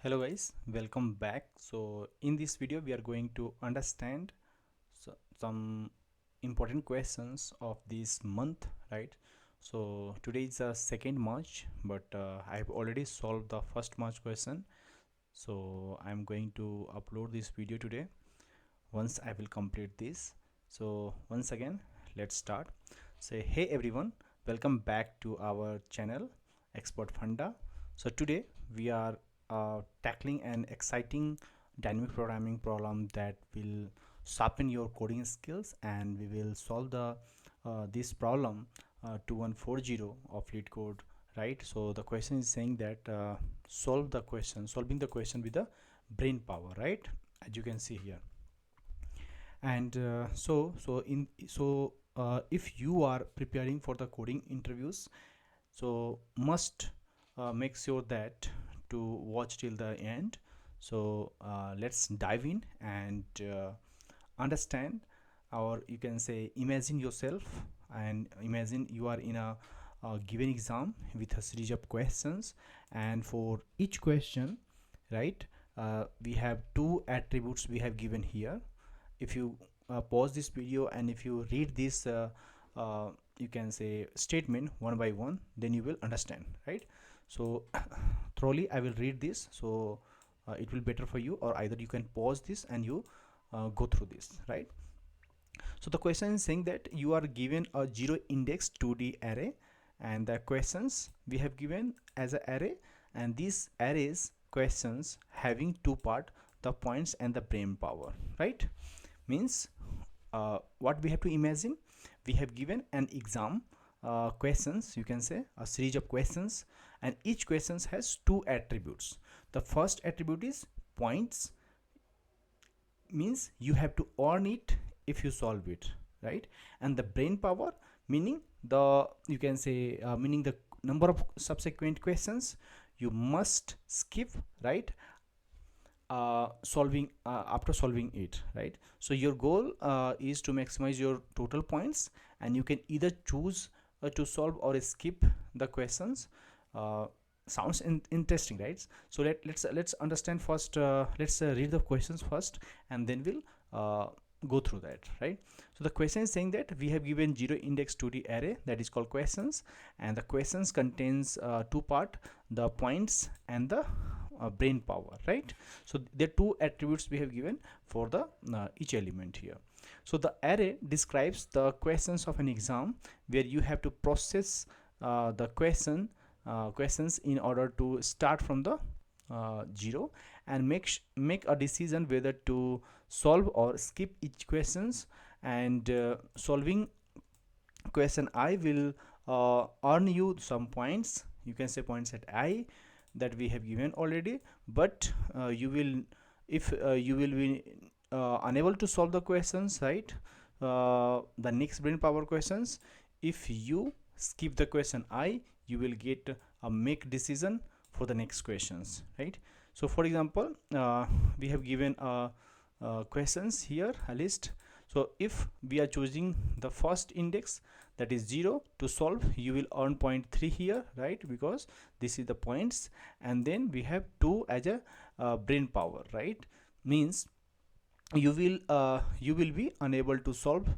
Hello guys, welcome back. So in this video we are going to understand some important questions of this month, right? So today is the 2nd March, but I've already solved the 1st March question. So I'm going to upload this video today once I will complete this. So once again, let's start. Say hey everyone, welcome back to our channel Expert Funda. So today we are tackling an exciting dynamic programming problem that will sharpen your coding skills, and we will solve the this problem 2140 of Leetcode, right? So the question is saying that solving the question with the brain power, right? As you can see here. And if you are preparing for the coding interviews, so must make sure that to watch till the end. So let's dive in and understand, or you can say imagine yourself and imagine you are in a given exam with a series of questions, and for each question, right, we have two attributes we have given here. If you pause this video and if you read this you can say statement one by one, then you will understand, right? So thoroughly I will read this, so it will better for you, or either you can pause this and you go through this, right? So the question is saying that you are given a zero index 2D array, and the questions we have given as an array, and these arrays questions having two part, the points and the brain power, right? Means what we have to imagine, we have given an exam questions, you can say a series of questions, and each questions has two attributes. The first attribute is points, means you have to earn it if you solve it, right? And the brain power, meaning the, you can say meaning the number of subsequent questions you must skip, right? Solving after solving it, right? So your goal is to maximize your total points, and you can either choose to solve or skip the questions. Sounds interesting, right? So let's understand first. Let's read the questions first, and then we'll go through that, right? So the question is saying that we have given zero index 2D array that is called questions, and the questions contains two part, the points and the brain power, right? So there are two attributes we have given for the each element here. So the array describes the questions of an exam where you have to process the questions in order to start from the zero and make a decision whether to solve or skip each questions. And solving question I will earn you some points, you can say points at I, that we have given already. But you will, if you will be unable to solve the questions, right, the next brain power questions, if you skip the question I, you will get a make decision for the next questions, right? So for example, we have given questions here, a list. So if we are choosing the first index, that is 0 to solve, you will earn 0.3 here, right? Because this is the points, and then we have 2 as a brain power, right? Means you will be unable to solve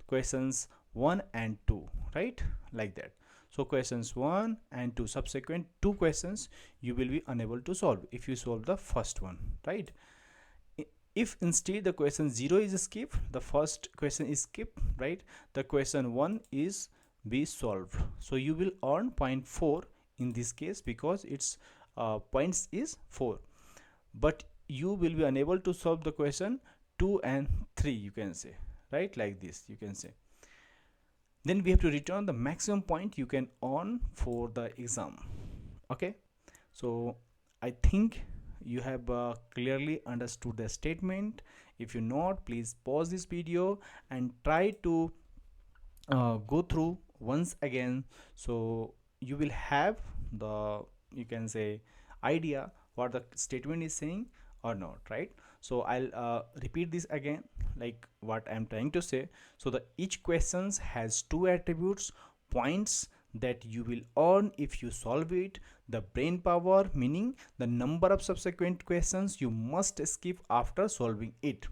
questions 1 and 2, right? Like that. So questions 1 and 2, subsequent 2 questions you will be unable to solve if you solve the first one, right? If instead the question 0 is skipped, the first question is skipped, right, the question 1 is be solved, so you will earn 0.4 in this case, because its points is 4. But you will be unable to solve the question 2 and 3, you can say, right? Like this you can say. Then we have to return the maximum point you can earn for the exam. Okay, so I think you have clearly understood the statement. If you not, please pause this video and try to go through once again, so you will have the, you can say, idea what the statement is saying or not, right? So I'll repeat this again, like what I'm trying to say. So the each questions has two attributes, points, that you will earn if you solve it, the brain power, meaning the number of subsequent questions you must skip after solving it.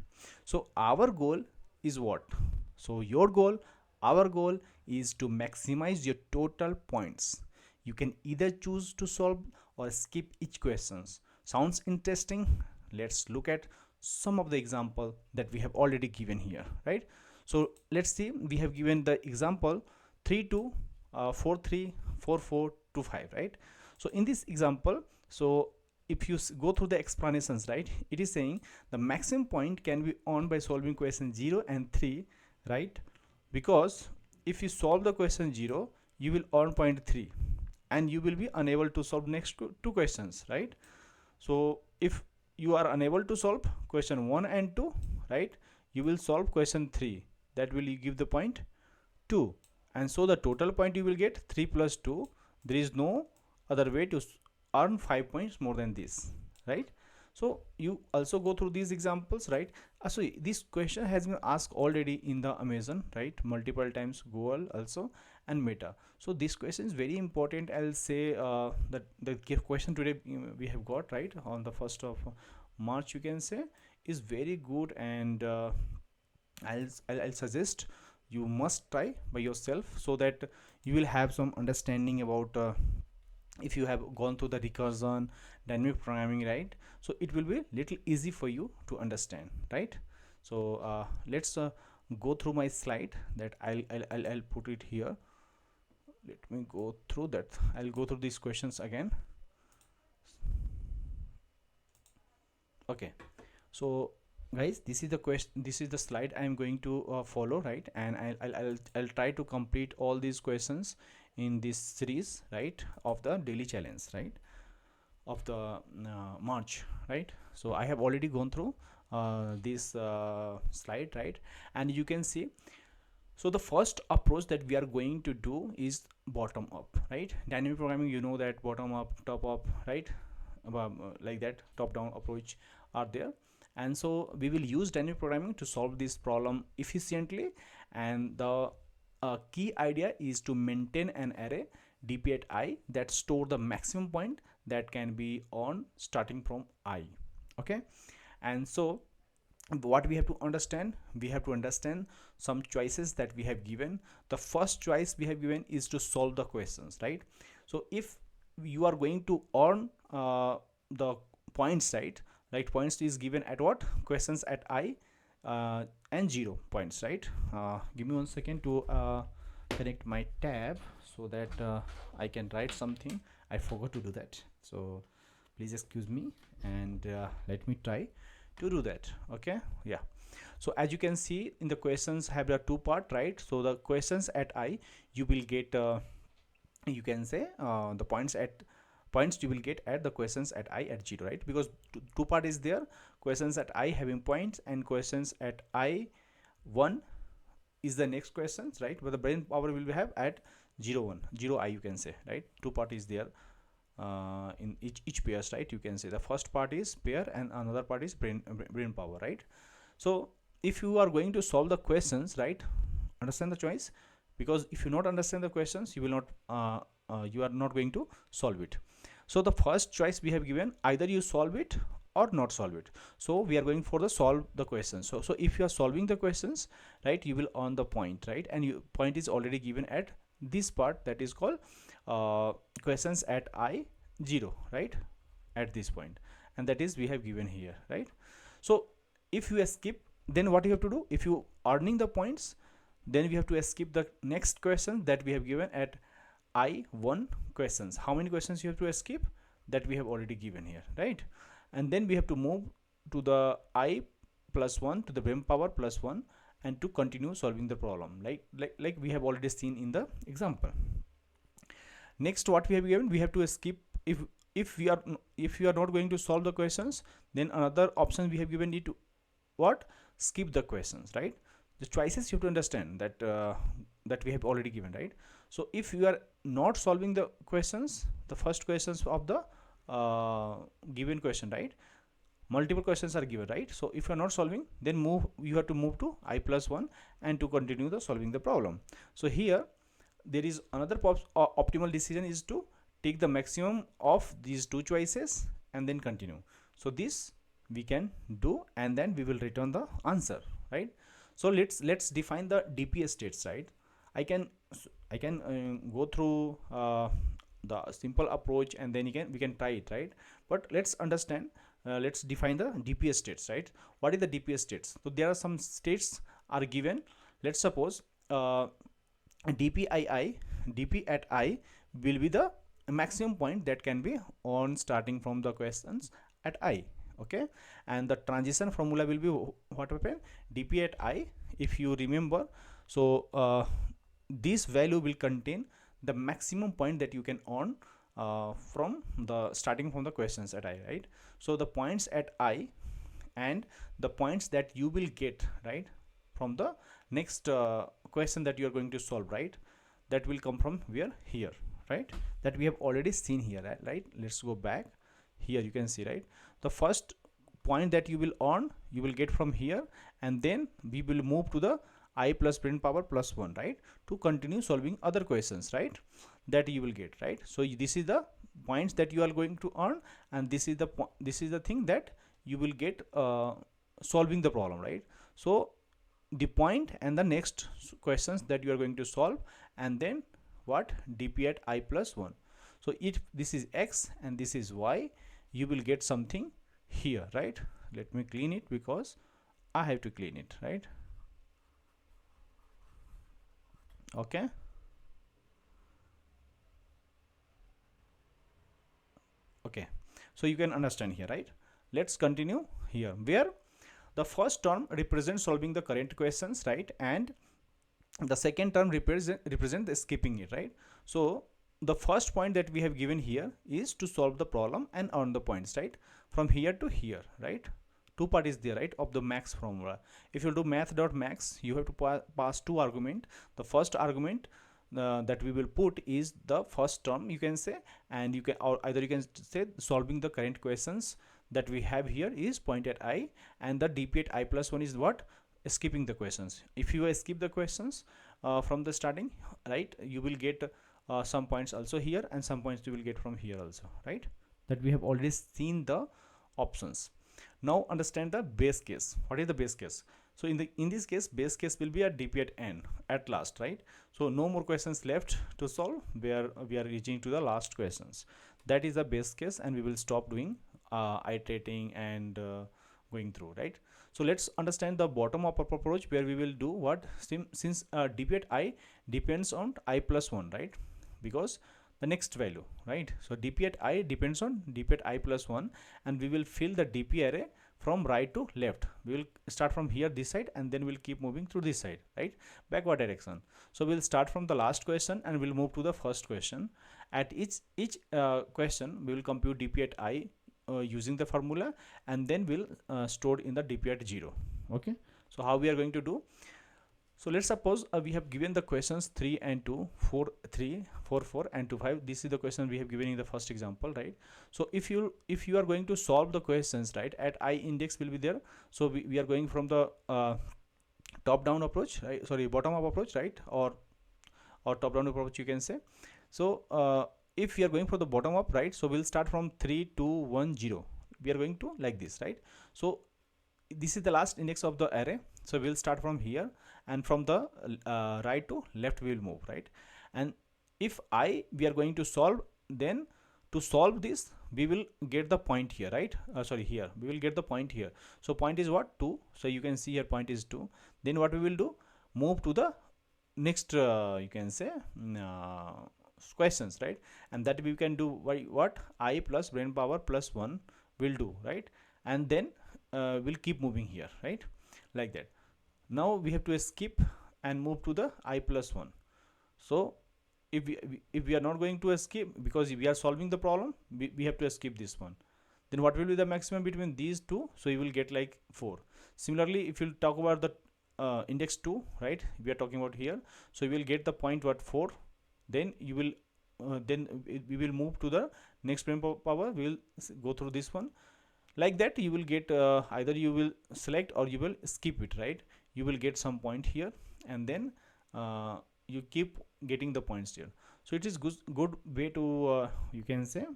So our goal is what? So your goal, our goal is to maximize your total points. You can either choose to solve or skip each questions. Sounds interesting? Let's look at some of the example that we have already given here, right? So let's see, we have given the example 3 2 4 3 4 4 2 5, right? So in this example, so if you go through the explanations, right, it is saying the maximum point can be earned by solving question 0 and 3, right? Because if you solve the question 0, you will earn point 3 and you will be unable to solve next two questions, right? So if you are unable to solve question 1 and 2, right, you will solve question 3, that will give the point 2, and so the total point you will get 3 plus 2. There is no other way to earn 5 points more than this, right? So you also go through these examples, right? So this question has been asked already in the Amazon, right, multiple times, Google also, and Meta. So this question is very important. I'll say that the question today we have got, right, on the 1st of March, you can say, is very good, and I'll suggest you must try by yourself so that you will have some understanding about if you have gone through the recursion, dynamic programming, right? So it will be little easy for you to understand, right? So let's go through my slide that I'll put it here. Let me go through that. I'll go through these questions again. Okay, so guys, this is the question, this is the slide I'm going to follow, right? And I'll try to complete all these questions in this series, right, of the daily challenge, right, of the March, right? So I have already gone through this slide, right? And you can see, so the first approach that we are going to do is bottom up, right? Dynamic programming, you know that bottom up, top up, right? Like that, top down approach are there. And so we will use dynamic programming to solve this problem efficiently, and the key idea is to maintain an array dp at I that store the maximum point that can be on starting from I. Okay, and so what we have to understand, we have to understand some choices that we have given. The first choice we have given is to solve the questions, right? So if you are going to earn the points, right, points is given at what? Questions at I and 0 points, right? Give me 1 second to connect my tab so that I can write something. I forgot to do that, so please excuse me, and let me try to do that. Okay, yeah. So as you can see in the questions have the two part, right? So the questions at I, you will get you can say the points you will get at the questions at I at 0, right? Because two part is there, questions at I having points and questions at I 1 is the next questions, right? But the brain power will have at 0 1 0 I, you can say, right? Two part is there in each pairs, right? You can say the first part is pair and another part is brain power, right? So if you are going to solve the questions, right, understand the choice, because if you not understand the questions, you will not you are not going to solve it. So the first choice we have given, either you solve it or not solve it. So we are going for the solve the questions. So if you are solving the questions, right, you will earn the point, right? And you point is already given at this part, that is called questions at I 0, right, at this point, and that is we have given here, right? So if you skip, then what you have to do, if you earning the points, then we have to skip the next question that we have given at I 1 questions. How many questions you have to skip? That we have already given here, right? And then we have to move to the I plus 1 to the brain power plus 1 and to continue solving the problem, like we have already seen in the example. Next, what we have given, we have to skip, if you are not going to solve the questions, then another option we have given need to what? Skip the questions, right? The choices you have to understand that that we have already given, right? So if you are not solving the questions, the first questions of the given question, right, multiple questions are given, right? So if you are not solving, then you have to move to I plus 1 and to continue the solving the problem. So here there is another optimal decision is to take the maximum of these two choices and then continue. So this we can do, and then we will return the answer, right? So let's define the DPA states, right? I can go through the simple approach, and then we can try it, right? But let's understand, let's define the DPA states, right? What is the DPA states? So there are some states are given. Let's suppose DP at I will be the maximum point that can be on starting from the questions at I. Okay, and the transition formula will be what happened, DP at I, if you remember. So this value will contain the maximum point that you can earn from the starting from the questions at I, right? So the points at I and the points that you will get, right, from the next question that you are going to solve, right, that will come from where, here, right? That we have already seen here, right? Let's go back here. You can see, right, the first point that you will earn, you will get from here, and then we will move to the I plus Brainpower plus 1, right, to continue solving other questions, right, that you will get, right? So this is the points that you are going to earn, and this is the thing that you will get solving the problem, right? So the point and the next questions that you are going to solve, and then what, DP at I plus 1. So if this is X and this is Y, you will get something here, right? Let me clean it because I have to clean it, right? Okay, okay, so you can understand here, right? Let's continue here, where the first term represents solving the current questions, right, and the second term represent the skipping it, right? So the first point that we have given here is to solve the problem and earn the points, right, from here to here, right? Two part is there, right, of the max formula. If you do math.max, you have to pass two argument. The first argument that we will put is the first term, you can say, and you can, or either you can say solving the current questions that we have here is point at I, and the DP at I plus 1 is what, skipping the questions. If you skip the questions from the starting, right, you will get some points also here, and some points you will get from here also, right? That we have already seen the options. Now understand the base case. What is the base case? So in this case, base case will be a DP at N at last, right? So no more questions left to solve, where we are reaching to the last questions. That is the base case, and we will stop doing iterating and going through, right? So let's understand the bottom up approach, where we will do what, since DP at I depends on I plus 1, right, because the next value, right? So DP at I depends on DP at I plus 1, and we will fill the DP array from right to left. We will start from here, this side, and then we'll keep moving through this side, right, backward direction. So we'll start from the last question and we'll move to the first question. At each question, we will compute DP at I using the formula, and then we'll store in the DP at 0. Okay, so how we are going to do? So let's suppose we have given the questions 3 and 2, 4, 3, 4, 4, and 2, 5. This is the question we have given in the first example, right? So if you are going to solve the questions, right, at I index will be there. So we are going from the top down approach, right? Sorry, bottom up approach, right? Or top down approach, you can say. So if we are going for the bottom up, right, so we'll start from 3, 2, 1, 0. We are going to like this, right? So this is the last index of the array. So we'll start from here, and from the right to left we will move, right? And if we are going to solve, then to solve this we will get the point here, right? Sorry, here we will get the point here. So point is what, 2. So you can see here point is 2. Then what we will do, move to the next you can say questions, right? And that we can do what, I plus Brainpower plus 1 will do, right? And then we'll keep moving here, right, like that. Now we have to skip and move to the I plus 1. So if we are not going to skip, because we are solving the problem, we have to skip this one. Then what will be the maximum between these two? So you will get like 4. Similarly, if you talk about the index 2, right, we are talking about here, so you will get the point what, 4. Then you will we will move to the next Brainpower. We will go through this one. Like that, you will get either you will select or you will skip it, right? You will get some point here, and then you keep getting the points here. So it is good way to you can say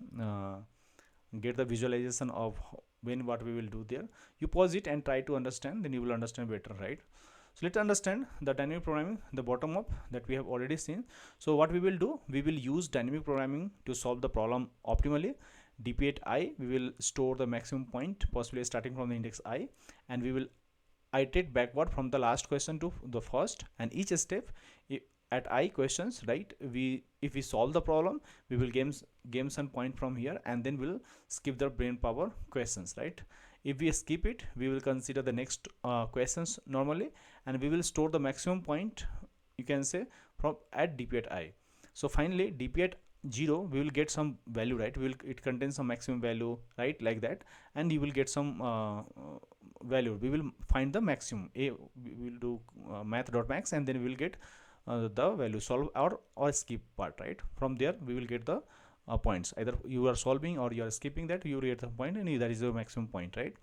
get the visualization of when what we will do there. You pause it and try to understand, then you will understand better, right? So let's understand the dynamic programming, the bottom up that we have already seen. So what we will do, we will use dynamic programming to solve the problem optimally. dp at I, we will store the maximum point possibly starting from the index I, and we will iterate backward from the last question to the first, and each step at I questions, right, we if we solve the problem, we will gain some point from here, and then we'll skip the brain power questions, right? If we skip it, we will consider the next questions normally, and we will store the maximum point, you can say, from at dp at I. So finally dp at 0, we will get some value, right? It contains some maximum value, right, like that, and you will get some value. We will find the maximum. We will do math.max, and then we will get the value, solve or skip part, right? From there we will get the points. Either you are solving or you are skipping that, you will get the point, and that is the maximum point, right?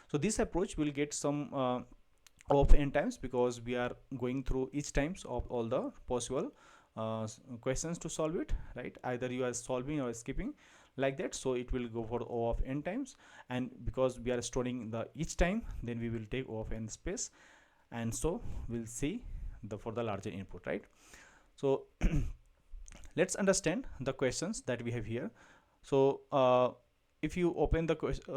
So this approach will get some of n times, because we are going through each times of all the possible questions to solve it, right? Either you are solving or skipping, like that. So it will go for O of n times, and because we are storing the each time, then we will take O of n space, and so we'll see the for the larger input, right? So let's understand the questions that we have here. So if you open the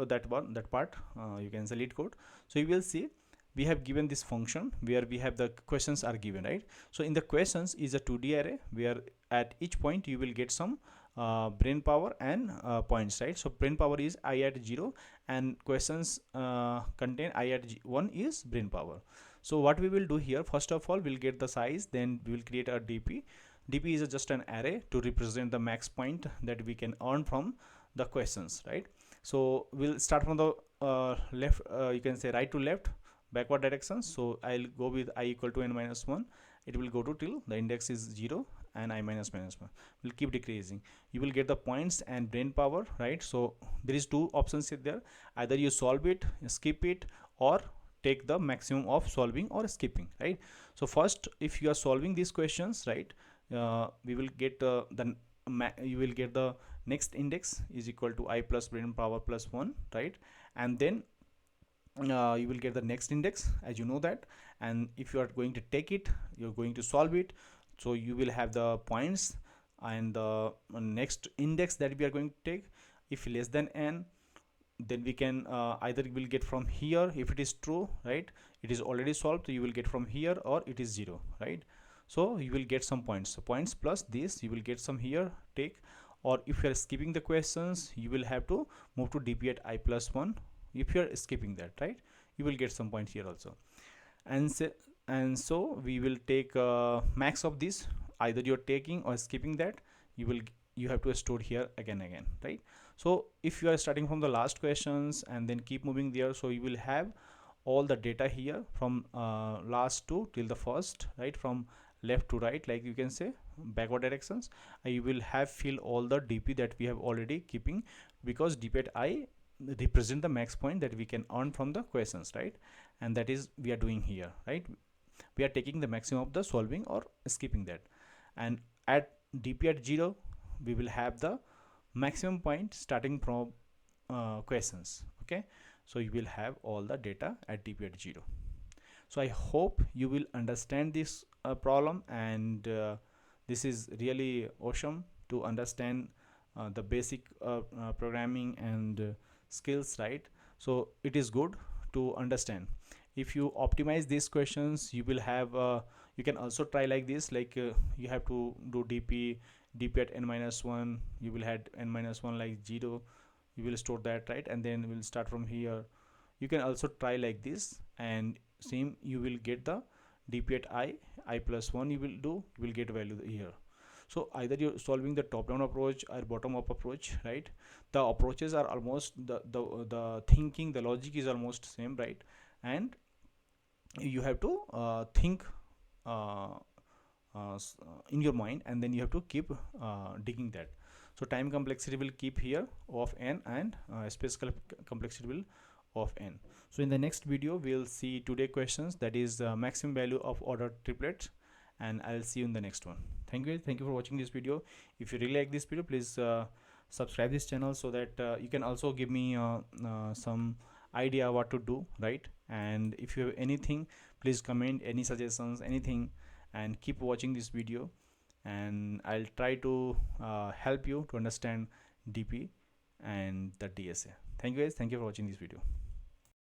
that part, you can say Leetcode. So you will see we have given this function where we have the questions are given, right? So in the questions is a 2D array where at each point you will get some brain power and points, right? So brain power is I at 0, and questions contain I at 1 is brain power. So what we will do here, first of all, we'll get the size, then we will create a dp. dp is just an array to represent the max point that we can earn from the questions, right? So we'll start from the left, you can say right to left, backward directions. So I'll go with I equal to n minus 1. It will go to till the index is 0, and I minus 1 will keep decreasing. You will get the points and brain power, right? So there is two options there. Either you solve it, skip it, or take the maximum of solving or skipping, right? So first, if you are solving these questions, right, we will get you will get the next index is equal to I plus brain power plus 1, right? And then you will get the next index, as you know that. And if you are going to take it, you're going to solve it, so you will have the points and the next index that we are going to take. If less than n, then we can either will get from here if it is true, right, it is already solved, so you will get from here, or it is 0, right? So you will get some points. So points plus this, you will get some here, take. Or if you are skipping the questions, you will have to move to dp at I plus 1. If you are skipping that, right, you will get some points here also. And so we will take max of this. Either you're taking or skipping that, you have to store here again, right? So if you are starting from the last questions and then keep moving there, so you will have all the data here from last to till the first, right, from left to right, like you can say backward directions. You will have fill all the dp that we have already keeping, because dp at I represent the max point that we can earn from the questions, right? And that is we are doing here, right? We are taking the maximum of the solving or skipping that. And at dp at 0, we will have the maximum point starting from questions, okay? So you will have all the data at dp at 0. So I hope you will understand this problem, and this is really awesome to understand the basic programming and skills, right? So it is good to understand. If you optimize these questions, you will have you can also try like this, like you have to do dp at n minus 1, you will have n minus 1 like 0, you will store that, right? And then we'll start from here. You can also try like this, and same you will get the dp at I plus 1, you will get value here. So either you're solving the top down approach or bottom up approach, right? The approaches are almost the thinking, the logic is almost same, right? And you have to think in your mind, and then you have to keep digging that. So time complexity will keep here of n, and space complexity will of n. So in the next video we'll see today questions, that is maximum value of ordered triplets, and I'll see you in the next one. Thank you, thank you for watching this video. If you really like this video, please subscribe this channel, so that you can also give me some idea what to do, right? And if you have anything, please comment any suggestions, anything, and keep watching this video, and I'll try to help you to understand DP and the DSA. Thank you guys, thank you for watching this video.